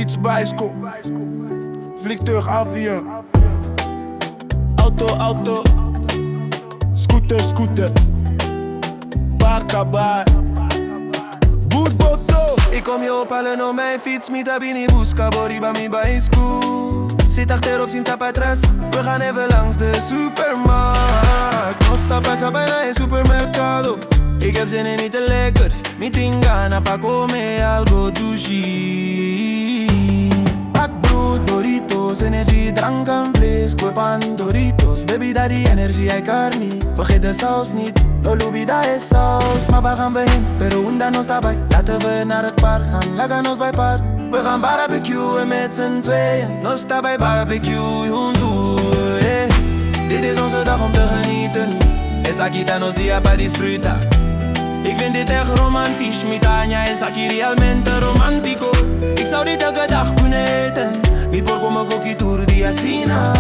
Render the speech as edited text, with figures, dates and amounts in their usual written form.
fiets, bicycle. Vliegtuig, avion. Auto. Scooter. Bar. Bootboto. Ik kom je ophalen op mijn fiets, mi tabini busca, boriba mi bicycle. Zit achterop, zien tapatras, we gaan even langs de supermarkt. Nos tapas bijna in supermercado. Ik heb zin in iets lekkers, mi tingana pa come algo sushi. Pak brood, Doritos, energie, drank en vlees, koop Doritos. Baby daddy, energie, hij carni. Vergeet de saus niet, Lolubida is saus. Maar waar gaan we heen? Peru, nos daarbij. Laten we naar het park gaan, lekker bij park. We gaan barbecuen met z'n tweeën. Nos daarbij barbecue, junto, yeah. Dit is onze dag om te genieten. Esa quitanos dia pa disfrutar. Ik vind dit echt romantisch, mi Tanya is aquí realmente romantico. Ik zou dit elke dag kunnen eten. Mi porco me coqui tour di asina.